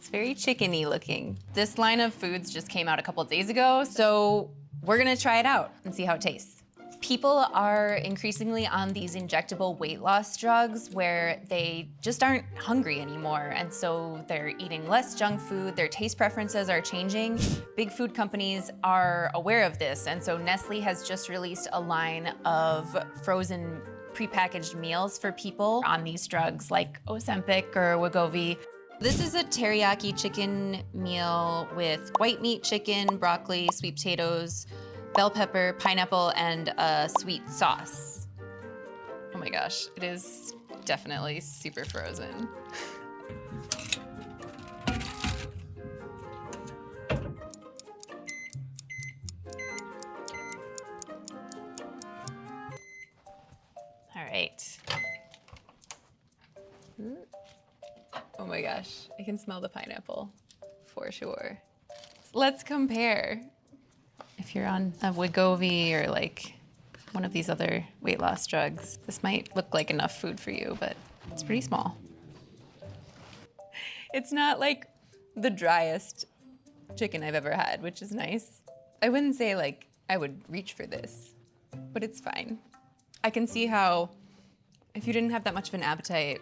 It's very chickeny looking. This line of foods just came out a couple days ago, so we're gonna try it out and see how it tastes. People are increasingly on these injectable weight loss drugs where they just aren't hungry anymore, and so they're eating less junk food, their taste preferences are changing. Big food companies are aware of this, and so Nestlé has just released a line of frozen prepackaged meals for people on these drugs like Ozempic or Wegovy. This is a teriyaki chicken meal with white meat chicken, broccoli, sweet potatoes, bell pepper, pineapple, and a sweet sauce. Oh my gosh, it is definitely super frozen. All right. Oh my gosh, I can smell the pineapple for sure. Let's compare. If you're on a Wegovy or like one of these other weight loss drugs, this might look like enough food for you, but it's pretty small. It's not like the driest chicken I've ever had, which is nice. I wouldn't say like I would reach for this, but it's fine. I can see how if you didn't have that much of an appetite,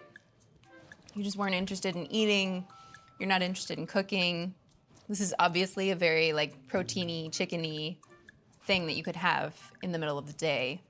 you just weren't interested in eating, you're not interested in cooking, this is obviously a very like proteiny, chickeny thing that you could have in the middle of the day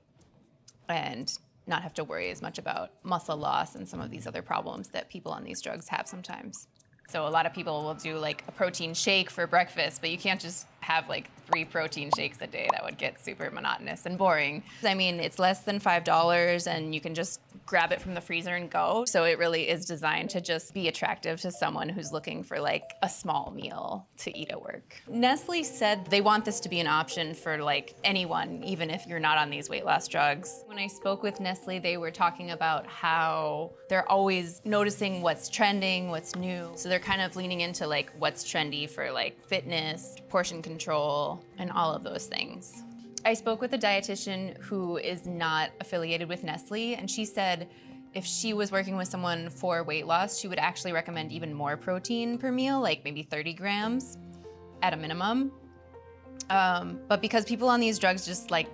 and not have to worry as much about muscle loss and some of these other problems that people on these drugs have sometimes. So a lot of people will do like a protein shake for breakfast, but you can't just have like 3 protein shakes a day. That would get super monotonous and boring. I mean, it's less than $5 and you can just grab it from the freezer and go. So it really is designed to just be attractive to someone who's looking for like a small meal to eat at work. Nestle said they want this to be an option for like anyone, even if you're not on these weight loss drugs. When I spoke with Nestle, they were talking about how they're always noticing what's trending, what's new. So they're kind of leaning into like what's trendy for like fitness, portion control, and all of those things. I spoke with a dietitian who is not affiliated with Nestle, and she said if she was working with someone for weight loss, she would actually recommend even more protein per meal, like maybe 30 grams at a minimum. But because people on these drugs just like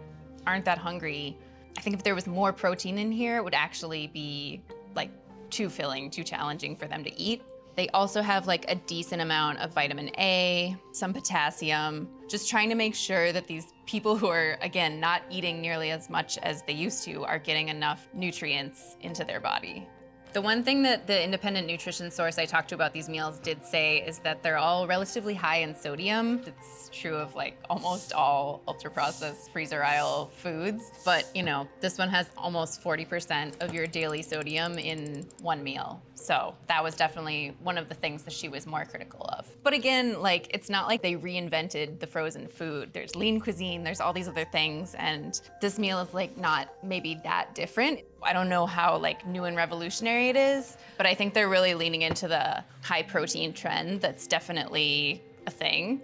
aren't that hungry, I think if there was more protein in here, it would actually be like too filling, too challenging for them to eat. They also have like a decent amount of vitamin A, some potassium, just trying to make sure that these people who are, again, not eating nearly as much as they used to are getting enough nutrients into their body. The one thing that the independent nutrition source I talked to about these meals did say is that they're all relatively high in sodium. It's true of like almost all ultra-processed freezer aisle foods. But you know, this one has almost 40% of your daily sodium in one meal. So that was definitely one of the things that she was more critical of. But again, like it's not like they reinvented the frozen food. There's lean cuisine, there's all these other things, and this meal is like not maybe that different. I don't know how like new and revolutionary it is, but I think they're really leaning into the high protein trend that's definitely a thing.